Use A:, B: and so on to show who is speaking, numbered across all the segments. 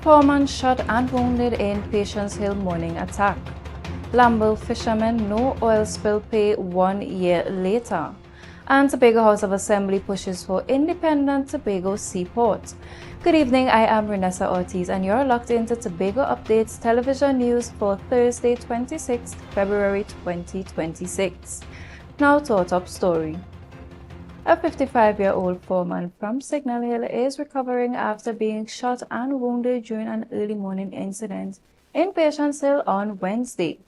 A: 4-man shot and wounded in Patience Hill morning attack. Lambo fishermen no oil spill pay 1 year later. And Tobago House of Assembly pushes for independent Tobago seaport. Good evening, I am Renessa Ortiz and you're locked into Tobago Updates television news for Thursday 26th February 2026. Now to our top story. A 55-year-old foreman from Signal Hill is recovering after being shot and wounded during an early morning incident in Patience Hill on Wednesday.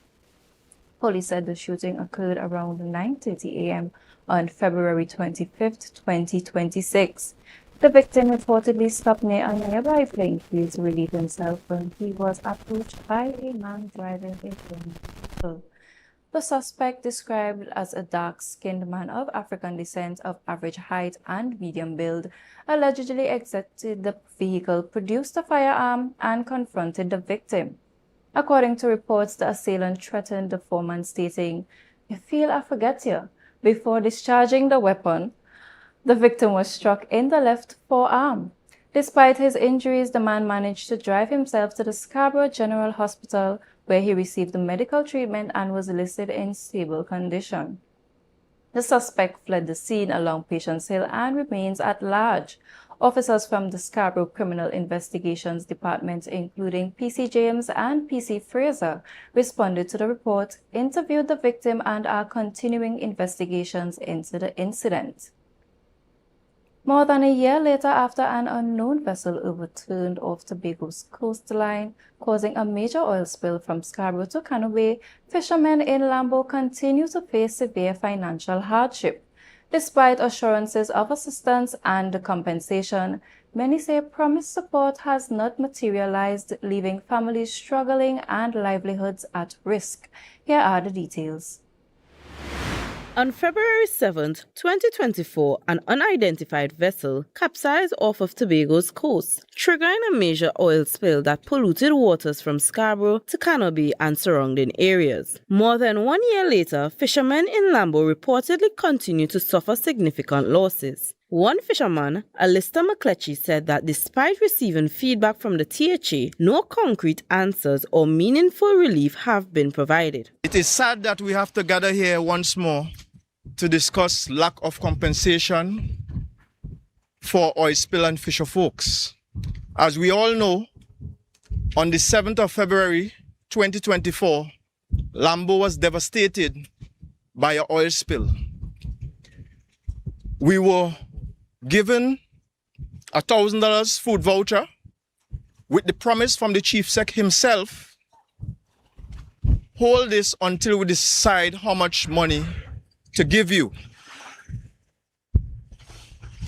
A: Police said the shooting occurred around 9:30 a.m. on February 25, 2026. The victim reportedly stopped near a nearby playing field to relieve himself when he was approached by a man driving a vehicle. The suspect, described as a dark-skinned man of African descent of average height and medium build, allegedly exited the vehicle, produced a firearm, and confronted the victim. According to reports, the assailant threatened the foreman, stating, "You feel I forget you," before discharging the weapon. The victim was struck in the left forearm. Despite his injuries, the man managed to drive himself to the Scarborough General Hospital, where he received medical treatment and was listed in stable condition. The suspect fled the scene along Patience Hill and remains at large. Officers from the Scarborough Criminal Investigations Department, including PC James and PC Fraser, responded to the report, interviewed the victim, and are continuing investigations into the incident. More than a year later, after an unknown vessel overturned off Tobago's coastline, causing a major oil spill from Scarborough to Canoe Bay, fishermen in Lambo continue to face severe financial hardship. Despite assurances of assistance and compensation, many say promised support has not materialized, leaving families struggling and livelihoods at risk. Here are the details.
B: On February 7, 2024, an unidentified vessel capsized off of Tobago's coast, triggering a major oil spill that polluted waters from Scarborough to Canoe Bay and surrounding areas. More than 1 year later, fishermen in Lambo reportedly continue to suffer significant losses. One fisherman, Alistair McCletchy, said that despite receiving feedback from the THA, no concrete answers or meaningful relief have been provided.
C: It is sad that we have to gather here once more to discuss lack of compensation for oil spill and fisher folks. As we all know, on the 7th of February 2024, Lambo was devastated by an oil spill. We were given a $1,000 food voucher with the promise from the chief sec himself, hold this until we decide how much money to give you.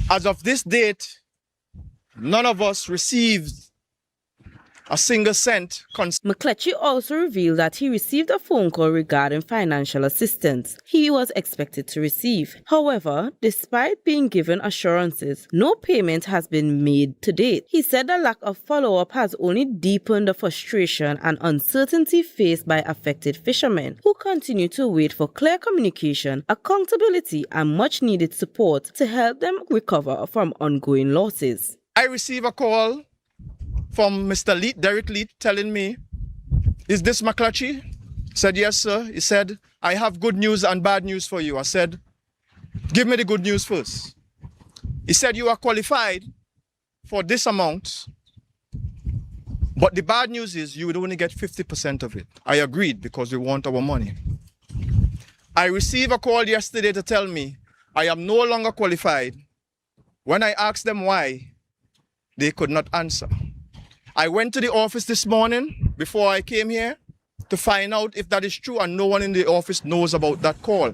C: As of this date, none of us received a single cent.
B: McCletchy also revealed that he received a phone call regarding financial assistance he was expected to receive. However, despite being given assurances, no payment has been made to date. He said the lack of follow-up has only deepened the frustration and uncertainty faced by affected fishermen, who continue to wait for clear communication, accountability, and much-needed support to help them recover from ongoing losses.
C: I received a call from Mr. Leet, Derek Leet, telling me, "Is this McCletchy?" I said, "Yes, sir." He said, "I have good news and bad news for you." I said, "Give me the good news first." He said, "You are qualified for this amount, but the bad news is you would only get 50% of it." I agreed because we want our money. I received a call yesterday to tell me I am no longer qualified. When I asked them why, they could not answer. I went to the office this morning before I came here to find out if that is true, and no one in the office knows about that call.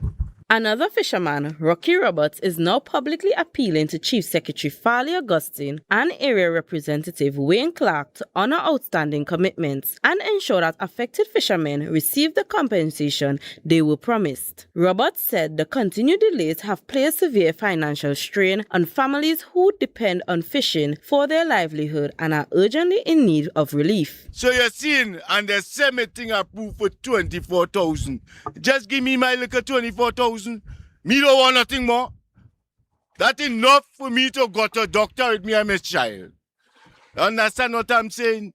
B: Another fisherman, Rocky Roberts, is now publicly appealing to Chief Secretary Farley Augustine and Area Representative Wayne Clark to honor outstanding commitments and ensure that affected fishermen receive the compensation they were promised. Roberts said the continued delays have placed severe financial strain on families who depend on fishing for their livelihood and are urgently in need of relief.
D: So you're seeing, and the same thing approved for 24,000. Just give me my little 24,000. Me don't want nothing more. That's enough for me to go to a doctor with me and my child. You understand what I'm saying?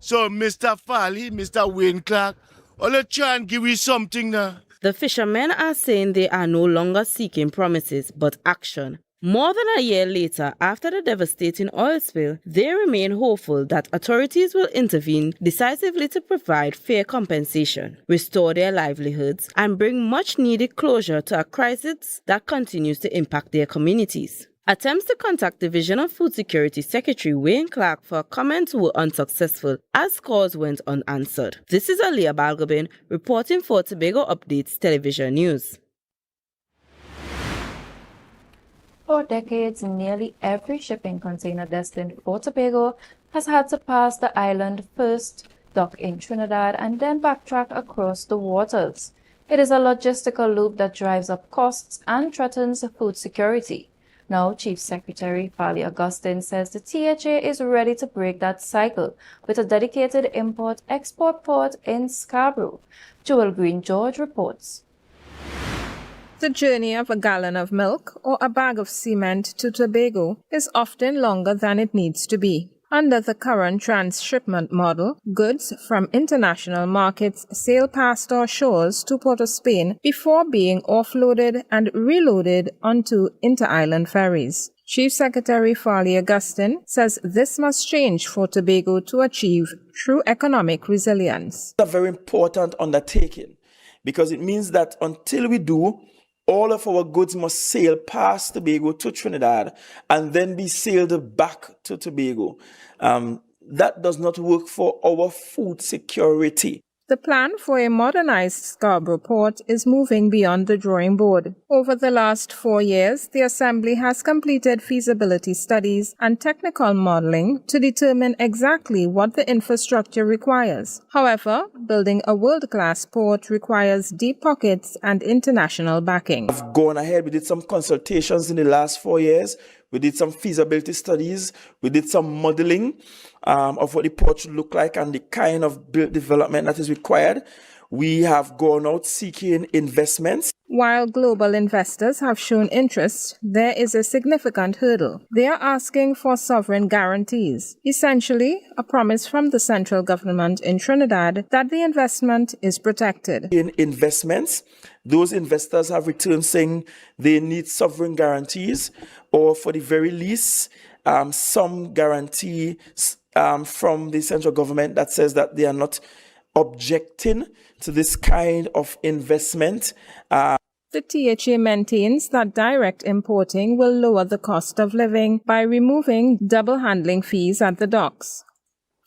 D: So, Mr. Farley, Mr. Wayne Clark, let's try and give you something now.
B: The fishermen are saying they are no longer seeking promises, but action. More than a year later, after the devastating oil spill, they remain hopeful that authorities will intervene decisively to provide fair compensation, restore their livelihoods, and bring much-needed closure to a crisis that continues to impact their communities. Attempts to contact Division of Food Security Secretary Wayne Clark for comment were unsuccessful as calls went unanswered. This is Aliyah Balgobin reporting for Tobago Updates Television News.
A: For decades, nearly every shipping container destined for Tobago has had to pass the island first, dock in Trinidad, and then backtrack across the waters. It is a logistical loop that drives up costs and threatens food security. Now, Chief Secretary Fali Augustine says the THA is ready to break that cycle with a dedicated import-export port in Scarborough. Joel Green-George reports.
E: The journey of a gallon of milk or a bag of cement to Tobago is often longer than it needs to be. Under the current transshipment model, goods from international markets sail past our shores to Port of Spain before being offloaded and reloaded onto inter-island ferries. Chief Secretary Fali Augustine says this must change for Tobago to achieve true economic resilience.
F: It's a very important undertaking because it means that until we do, all of our goods must sail past Tobago to Trinidad and then be sailed back to Tobago. That does not work for our food security.
E: The plan for a modernized Scarborough port is moving beyond the drawing board. Over the last 4 years, the Assembly has completed feasibility studies and technical modeling to determine exactly what the infrastructure requires. However, building a world-class port requires deep pockets and international backing.
F: We've gone ahead, we did some consultations in the last 4 years. We did some feasibility studies. We did some modeling of what the port should look like and the kind of build development that is required. We have gone out seeking investments.
E: While global investors have shown interest, there is a significant hurdle. They are asking for sovereign guarantees, essentially a promise from the central government in Trinidad that the investment is protected.
F: In investments, those investors have returned saying they need sovereign guarantees, or for the very least, some guarantee from the central government that says that they are not objecting to this kind of investment.
E: The THA maintains that direct importing will lower the cost of living by removing double handling fees at the docks.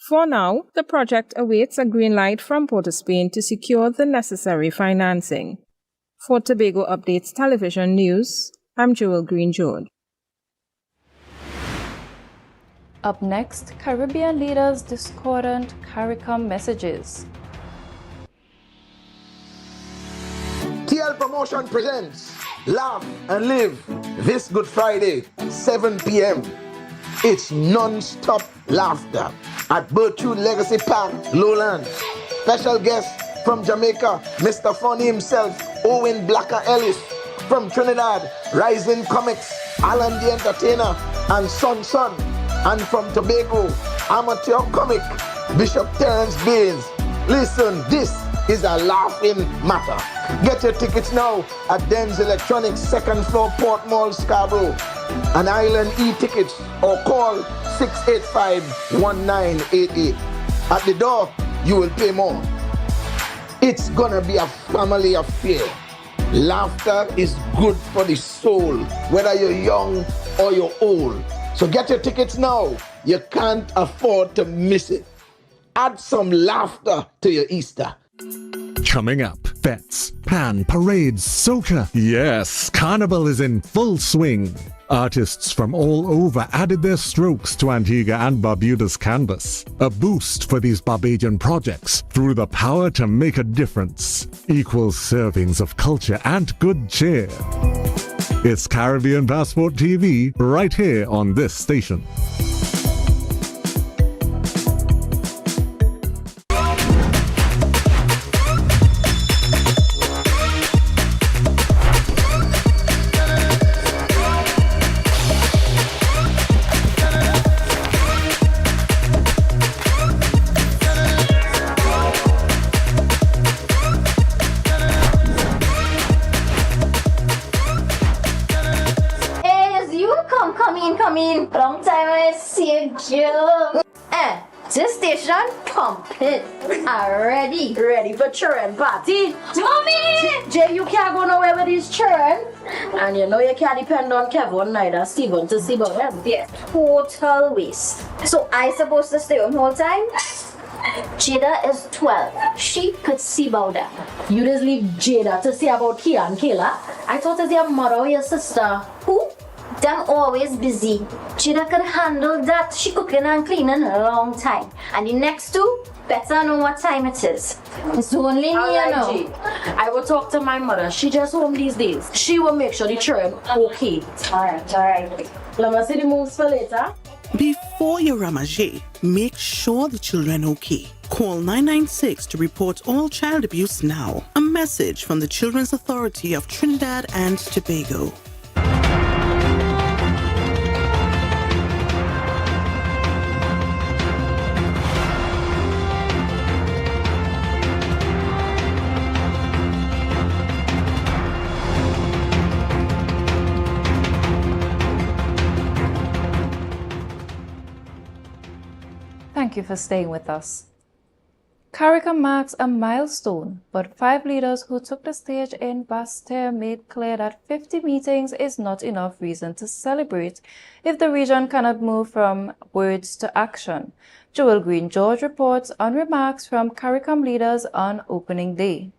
E: For now, the project awaits a green light from Port of Spain to secure the necessary financing. For Tobago Updates Television News, I'm Joel Green-George.
A: Up next, Caribbean leaders' discordant CARICOM messages.
G: TL Promotion presents Laugh and Live this Good Friday, 7 p.m. It's non-stop laughter at Bertrude Legacy Park, Lowlands. Special guest from Jamaica, Mr. Funny himself, Owen Blacker Ellis. From Trinidad, Rising Comics, Alan the Entertainer, and Son Son. And from Tobago, amateur comic, Bishop Terence Baines. Listen, this is a laughing matter. Get your tickets now at Den's Electronics, 2nd floor, Port Mall, Scarborough. An Island e-tickets or call 685-1988. At the door, you will pay more. It's gonna be a family affair. Laughter is good for the soul, whether you're young or you're old. So get your tickets now. You can't afford to miss it. Add some laughter to your Easter.
H: Coming up, fets, pan, parades, soca. Yes, Carnival is in full swing. Artists from all over added their strokes to Antigua and Barbuda's canvas. A boost for these Barbadian projects through the power to make a difference. Equal servings of culture and good cheer. It's Caribbean Passport TV right here on this station.
I: coming. Long time I see you. This station pumping. Already ready for children party. Mommy! Jay, you can't go nowhere with these children. And you know you can't depend on Kevin neither Stephen to see about them. Yeah, total waste. So I supposed to stay home whole time? Jada is 12. She could see about that. You just leave Jada to see about Kia and Kayla? I thought it's your mother or your sister. Who? Them always busy. Jada could handle that. She cooking and cleaning a long time. And the next two better know what time it is. It's only me, you know. I will talk to my mother. She just home these days. She will make sure the children okay. Alright. Let me see the moves for later.
J: Before you ramage, make sure the children okay. Call 996 to report all child abuse now. A message from the Children's Authority of Trinidad and Tobago.
A: Thank you for staying with us. CARICOM marks a milestone, but 5 leaders who took the stage in Basseterre made clear that 50 meetings is not enough reason to celebrate if the region cannot move from words to action. Joel Green-George reports on remarks from CARICOM leaders on opening day.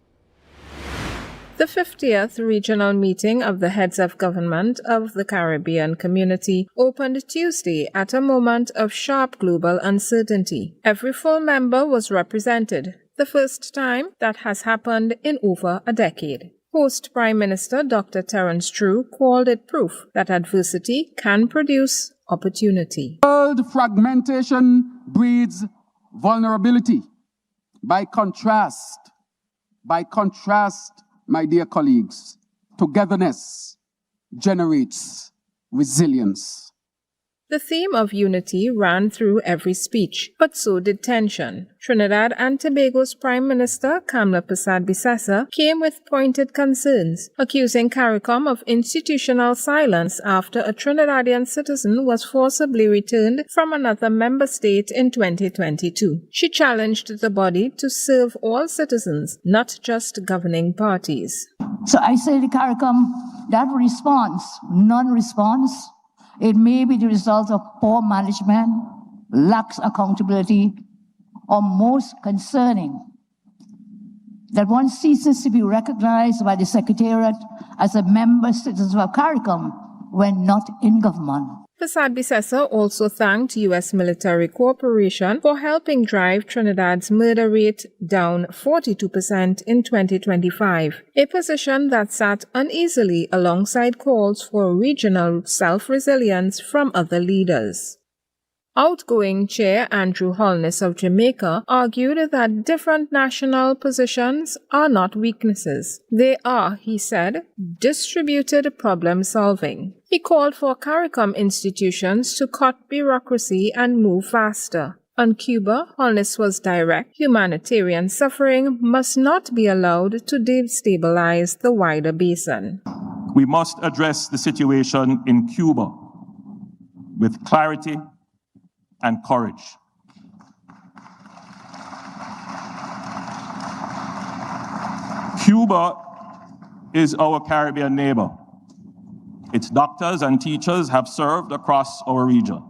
E: The 50th regional meeting of the heads of government of the Caribbean community opened Tuesday at a moment of sharp global uncertainty. Every full member was represented, the first time that has happened in over a decade. Host Prime Minister Dr. Terence True called it proof that adversity can produce opportunity.
K: World fragmentation breeds vulnerability. By contrast, my dear colleagues, togetherness generates resilience.
E: The theme of unity ran through every speech, but so did tension. Trinidad and Tobago's Prime Minister, Kamla Persad-Bissessar, came with pointed concerns, accusing CARICOM of institutional silence after a Trinidadian citizen was forcibly returned from another member state in 2022. She challenged the body to serve all citizens, not just governing parties.
L: So I say to CARICOM, that response, non-response, it may be the result of poor management, lax accountability, or most concerning, that one ceases to be recognized by the Secretariat as a member citizen of CARICOM when not in government.
E: Persad-Bissessar also thanked U.S. military cooperation for helping drive Trinidad's murder rate down 42% in 2025, a position that sat uneasily alongside calls for regional self-resilience from other leaders. Outgoing Chair Andrew Holness of Jamaica argued that different national positions are not weaknesses. They are, he said, distributed problem solving. He called for CARICOM institutions to cut bureaucracy and move faster. On Cuba, Holness was direct. Humanitarian suffering must not be allowed to destabilize the wider basin.
M: We must address the situation in Cuba with clarity and courage. Cuba is our Caribbean neighbor. Its doctors and teachers have served across our region.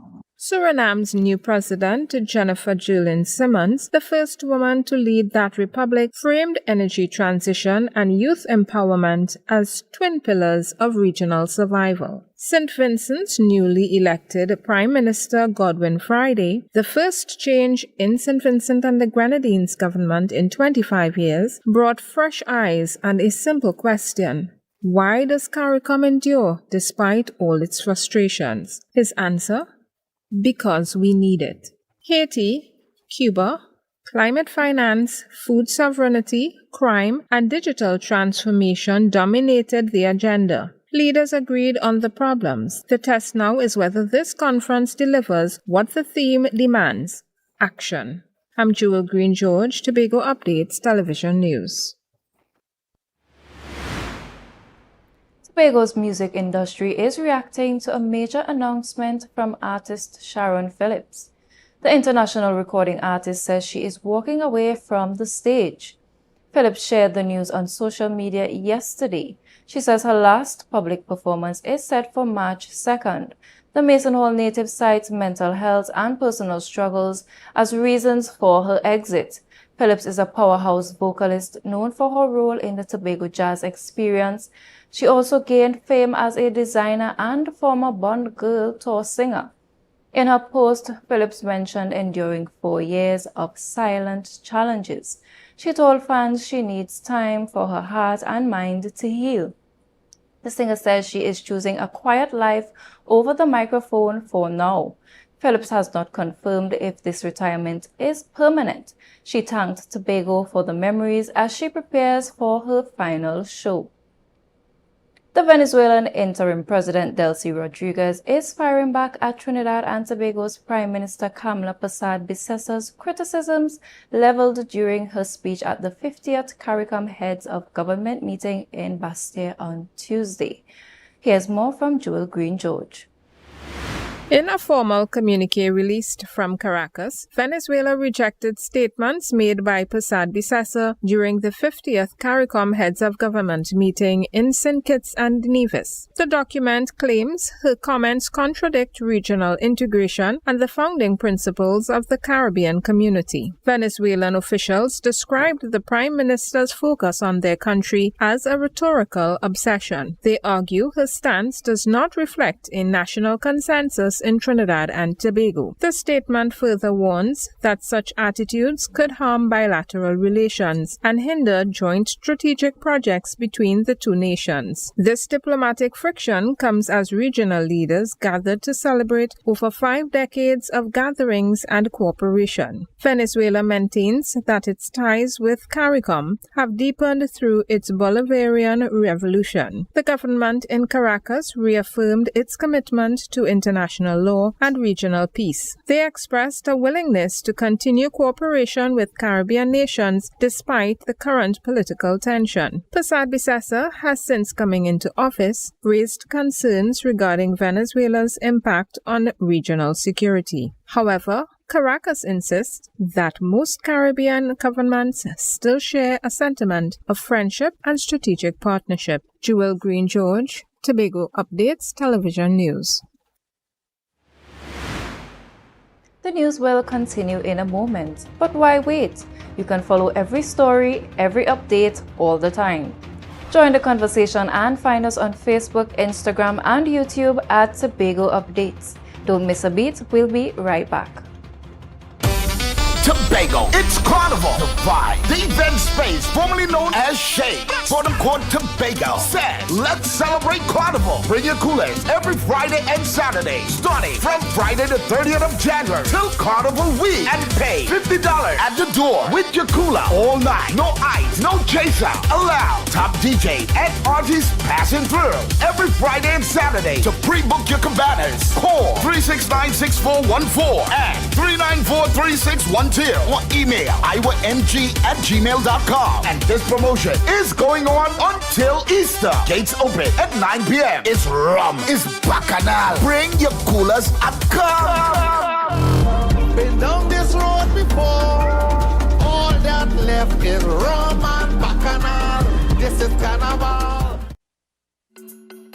E: Suriname's new president, Jennifer Jerlin Simmons, the first woman to lead that republic, framed energy transition and youth empowerment as twin pillars of regional survival. St. Vincent's newly elected Prime Minister Godwin Friday, the first change in St. Vincent and the Grenadines government in 25 years, brought fresh eyes and a simple question. Why does CARICOM endure despite all its frustrations? His answer? Because we need it. Haiti, Cuba, climate finance, food sovereignty, crime, and digital transformation dominated the agenda. Leaders agreed on the problems. The test now is whether this conference delivers what the theme demands: action. I'm Joel Green-George, Tobago Updates Television News.
A: Tobago's music industry is reacting to a major announcement from artist Sharon Phillips. The international recording artist says she is walking away from the stage. Phillips shared the news on social media yesterday. She says her last public performance is set for March 2nd. The Mason Hall native cites mental health and personal struggles as reasons for her exit. Phillips is a powerhouse vocalist known for her role in the Tobago Jazz Experience. She also gained fame as a designer and former Bond Girl tour singer. In her post, Phillips mentioned enduring 4 years of silent challenges. She told fans she needs time for her heart and mind to heal. The singer says she is choosing a quiet life over the microphone for now. Phillips has not confirmed if this retirement is permanent. She thanked Tobago for the memories as she prepares for her final show. The Venezuelan interim president Delcy Rodriguez is firing back at Trinidad and Tobago's Prime Minister Kamla Persad-Bicesa's criticisms leveled during her speech at the 50th CARICOM Heads of Government meeting in Bastia on Tuesday. Here's more from Joel Green-George.
E: In a formal communique released from Caracas, Venezuela rejected statements made by Persad-Bicesa during the 50th CARICOM Heads of Government meeting in St. Kitts and Nevis. The document claims her comments contradict regional integration and the founding principles of the Caribbean community. Venezuelan officials described the Prime Minister's focus on their country as a rhetorical obsession. They argue her stance does not reflect a national consensus in Trinidad and Tobago. The statement further warns that such attitudes could harm bilateral relations and hinder joint strategic projects between the two nations. This diplomatic friction comes as regional leaders gathered to celebrate over 5 decades of gatherings and cooperation. Venezuela maintains that its ties with CARICOM have deepened through its Bolivarian revolution. The government in Caracas reaffirmed its commitment to international law and regional peace. They expressed a willingness to continue cooperation with Caribbean nations despite the current political tension. Persad-Bicesa has since coming into office raised concerns regarding Venezuela's impact on regional security. However, Caracas insists that most Caribbean governments still share a sentiment of friendship and strategic partnership. Joel Green-George, Tobago Updates Television News.
A: The news will continue in a moment, but why wait? You can follow every story, every update, all the time. Join the conversation and find us on Facebook, Instagram, and YouTube at Tobago Updates. Don't miss a beat, we'll be right back.
N: Tobago, it's Carnival. Dubai, the event space formerly known as Shade, Fordham Court, Tobago, said, let's celebrate Carnival. Bring your coolers every Friday and Saturday, starting from Friday the 30th of January till Carnival week, and pay $50 at the door with your cooler all night. No ice, no chaser allowed. Top DJ and artists passing through every Friday and Saturday. To pre-book your cabanas, call 369-6414 and 394-3612 or email iwamg@gmail.com. And this promotion is going on until Easter. Gates open at 9 p.m. It's rum, it's bacchanal. Bring your coolers and come.
O: Been down this road before. All that left is rum and bacchanal. This is Carnival.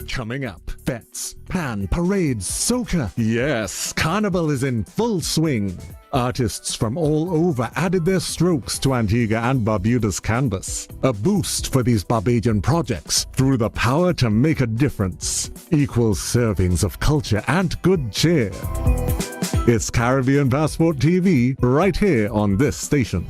H: Coming up, fets, pan, parades, soca. Yes, Carnival is in full swing. Artists from all over added their strokes to Antigua and Barbuda's canvas. A boost for these Barbadian projects through the power to make a difference. Equal servings of culture and good cheer. It's Caribbean Passport TV, right here on this station.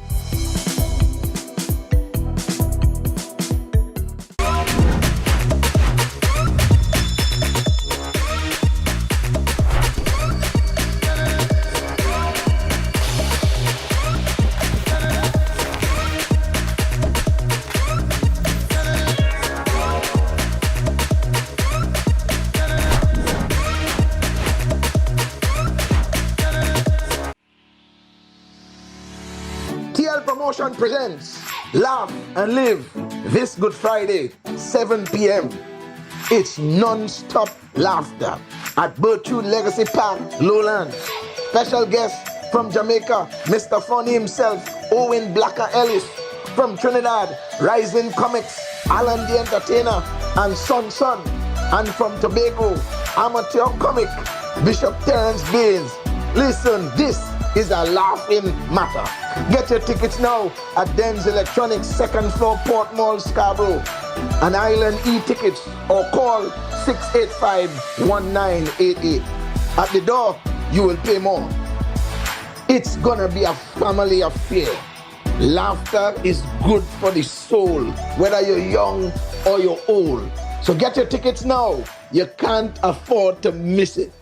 G: Promotion presents Laugh and Live this Good Friday, 7 p.m. It's non-stop laughter at Bertrude Legacy Park, Lowlands. Special guest from Jamaica, Mr. Funny himself, Owen Blacker Ellis. From Trinidad, Rising Comics, Alan the Entertainer, and Son Son. And from Tobago, amateur comic, Bishop Terence Baines. Listen, this is a laughing matter. Get your tickets now at Den's Electronics, 2nd floor, Port Mall, Scarborough. An Island e-tickets or call 685-1988. At the door, you will pay more. It's gonna be a family affair. Laughter is good for the soul, whether you're young or you're old. So get your tickets now. You can't afford to miss it.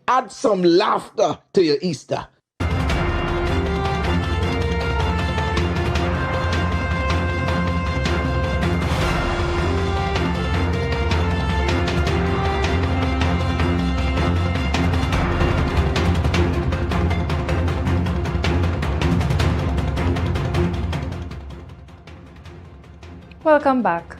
G: Add some laughter to your Easter.
A: Welcome back.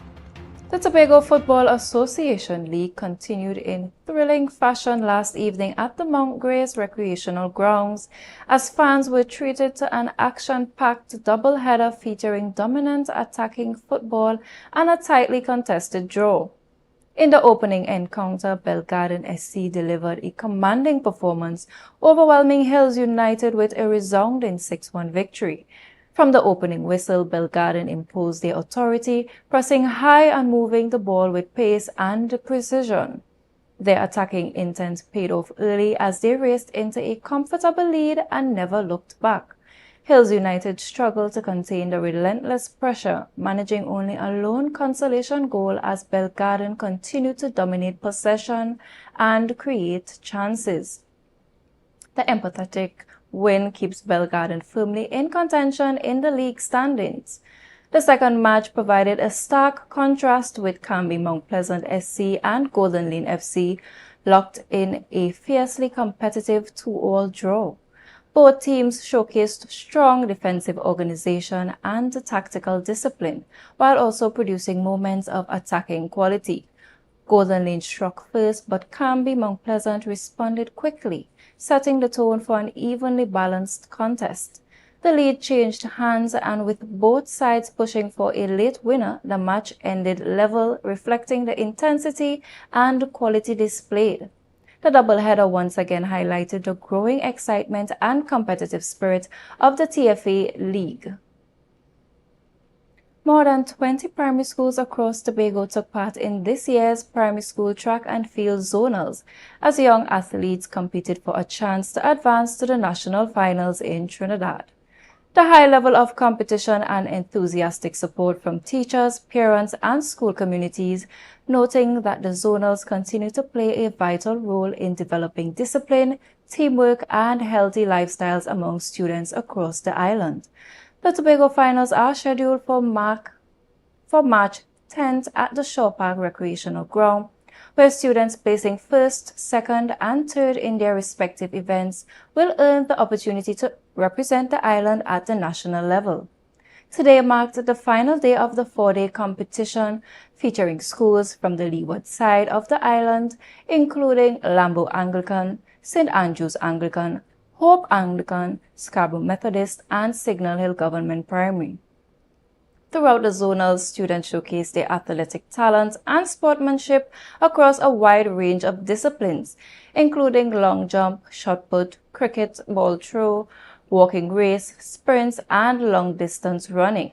A: The Tobago Football Association League continued in thrilling fashion last evening at the Mount Grace Recreational Grounds as fans were treated to an action-packed doubleheader featuring dominant attacking football and a tightly contested draw. In the opening encounter, Belgarden SC delivered a commanding performance, overwhelming Hills United with a resounding 6-1 victory. From the opening whistle, Belgarden imposed their authority, pressing high and moving the ball with pace and precision. Their attacking intent paid off early as they raced into a comfortable lead and never looked back. Hills United struggled to contain the relentless pressure, managing only a lone consolation goal as Belgarden continued to dominate possession and create chances. The empathetic win keeps Belgarden firmly in contention in the league standings. The second match provided a stark contrast with Canby Mount Pleasant SC and Golden Lane FC locked in a fiercely competitive 2-2 draw. Both teams showcased strong defensive organization and tactical discipline, while also producing moments of attacking quality. Golden Lane struck first, but Canby Mount Pleasant responded quickly, setting the tone for an evenly balanced contest. The lead changed hands, and with both sides pushing for a late winner, the match ended level, reflecting the intensity and quality displayed. The doubleheader once again highlighted the growing excitement and competitive spirit of the TFA League. More than 20 primary schools across Tobago took part in this year's primary school track and field zonals as young athletes competed for a chance to advance to the national finals in Trinidad. The high level of competition and enthusiastic support from teachers, parents, and school communities, noting that the zonals continue to play a vital role in developing discipline, teamwork, and healthy lifestyles among students across the island. The Tobago finals are scheduled for March 10th at the Shaw Park Recreational Ground, where students placing first, second, and third in their respective events will earn the opportunity to represent the island at the national level. Today marked the final day of the 4-day competition, featuring schools from the leeward side of the island, including Lambo Anglican, St. Andrew's Anglican, Hope Anglican, Scarborough Methodist, and Signal Hill Government Primary. Throughout the zonals, students showcased their athletic talent and sportsmanship across a wide range of disciplines, including long jump, shot put, cricket, ball throw, walking race, sprints, and long-distance running.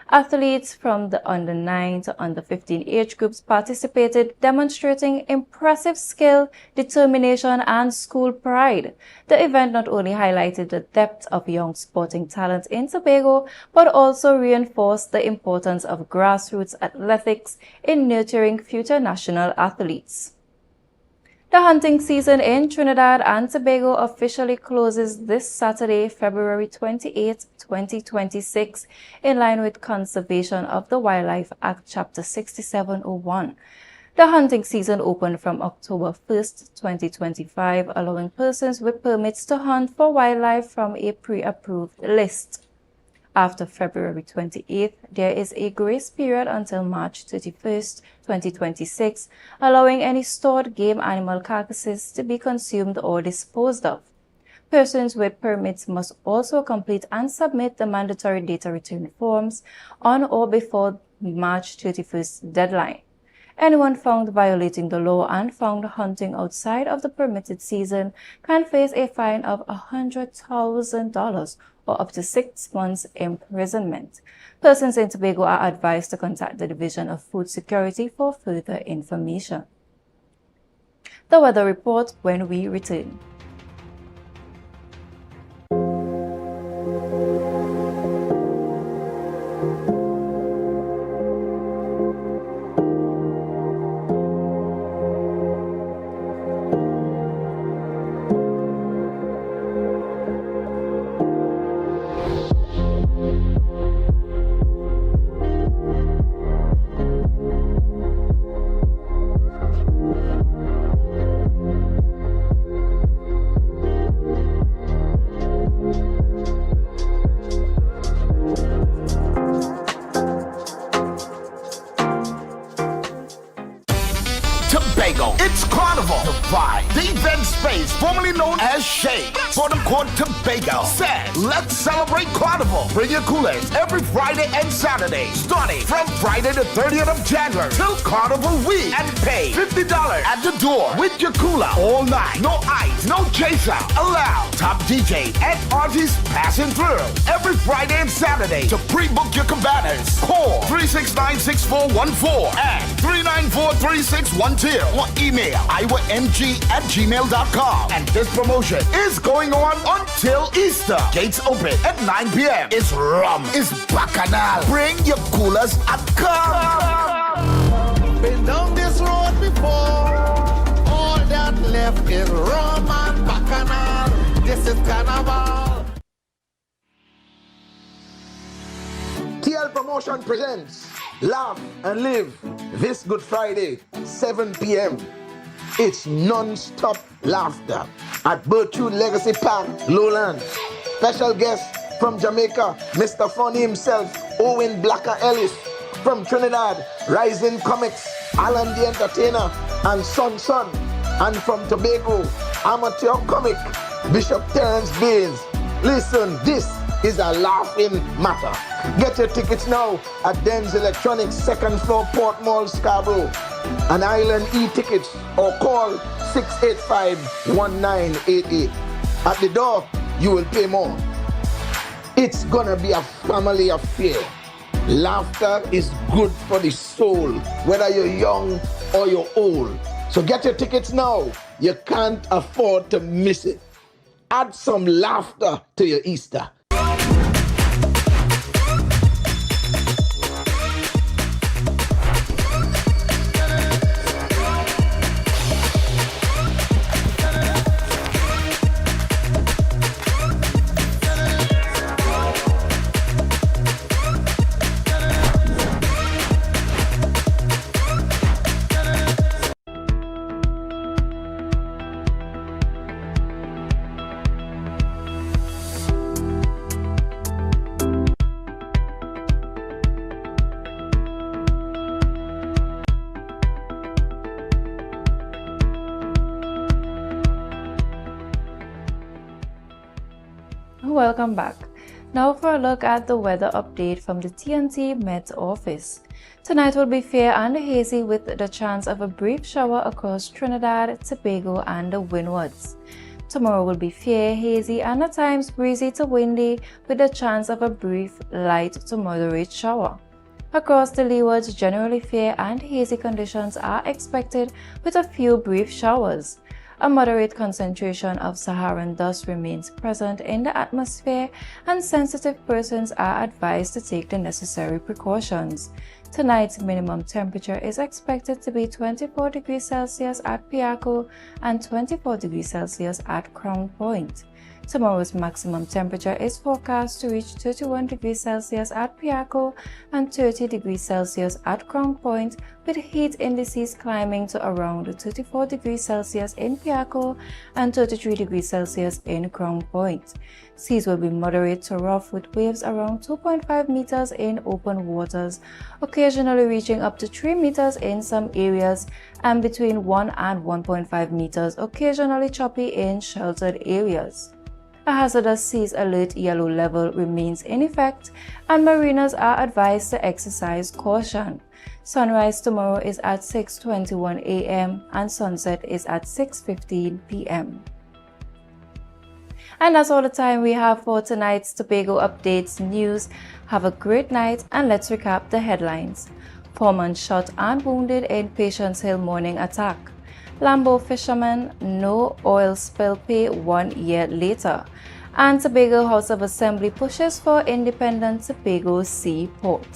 A: Athletes from the under-9 to under-15 age groups participated, demonstrating impressive skill, determination, and school pride. The event not only highlighted the depth of young sporting talent in Tobago, but also reinforced the importance of grassroots athletics in nurturing future national athletes. The hunting season in Trinidad and Tobago officially closes this Saturday, February 28, 2026, in line with Conservation of the Wildlife Act, Chapter 6701. The hunting season opened from October 1st, 2025, allowing persons with permits to hunt for wildlife from a pre-approved list. After February 28th, there is a grace period until March 31st, 2026, allowing any stored game animal carcasses to be consumed or disposed of. Persons with permits must also complete and submit the mandatory data return forms on or before March 31st deadline. Anyone found violating the law and found hunting outside of the permitted season can face a fine of $100,000 or up to 6 months imprisonment. Persons in Tobago are advised to contact the Division of Food Security for further information. The weather report when we return.
N: Tobago. It's Carnival. The vibe. The event space, formerly known as Shade, for the court Tobago, said, let's celebrate Carnival. Bring your coolers every Friday and Saturday, starting from Friday the 30th of January till Carnival week, and pay $50 at the door with your cooler all night. No ice, no chaser allowed. Top DJs and artists passing through every Friday and Saturday. To pre-book your cabanas, call 369-6414 and 394-3612 or email iwang@gmail.com. And this promotion is going on until Easter. Gates open at 9 p.m. It's rum, it's bacchanal. Bring your coolers and come.
O: Been down this road before. All that left is rum and bacchanal. This is Carnival.
G: TL Promotion presents Laugh and Live this Good Friday, 7 p.m. It's non-stop laughter at Birchwood Legacy Park, Lowlands. Special guest from Jamaica, Mr. Funny himself, Owen Blacker Ellis. From Trinidad, Rising Comics, Alan the Entertainer, and Son Son. And from Tobago, amateur comic, Bishop Terence Baines. Listen, this is a laughing matter. Get your tickets now at Den's Electronics, 2nd floor, Port Mall, Scarborough. An Island e-tickets or call 685-1988. At the door, you will pay more. It's gonna be a family affair. Laughter is good for the soul, whether you're young or you're old. So get your tickets now. You can't afford to miss it. Add some laughter to your Easter.
A: Welcome back. Now for a look at the weather update from the TNT Met office. Tonight will be fair and hazy with the chance of a brief shower across Trinidad, Tobago and the Windwards. Tomorrow will be fair, hazy and at times breezy to windy with the chance of a brief light to moderate shower. Across the Leewards, generally fair and hazy conditions are expected with a few brief showers. A moderate concentration of Saharan dust remains present in the atmosphere and sensitive persons are advised to take the necessary precautions. Tonight's minimum temperature is expected to be 24 degrees Celsius at Piaco and 24 degrees Celsius at Crown Point. Tomorrow's maximum temperature is forecast to reach 31 degrees Celsius at Piaco and 30 degrees Celsius at Crown Point, with heat indices climbing to around 34 degrees Celsius in Piaco and 33 degrees Celsius in Crown Point. Seas will be moderate to rough, with waves around 2.5 meters in open waters, occasionally reaching up to 3 meters in some areas, and between 1 and 1.5 meters, occasionally choppy in sheltered areas. A hazardous seas alert yellow level remains in effect, and mariners are advised to exercise caution. Sunrise tomorrow is at 6:21 a.m. and sunset is at 6:15 p.m. And that's all the time we have for tonight's Tobago Updates news. Have a great night, and let's recap the headlines. 4 men shot and wounded in Patience Hill morning attack. Lambo fishermen, no oil spill pay 1 year later. And Tobago House of Assembly pushes for independent Tobago Sea Port.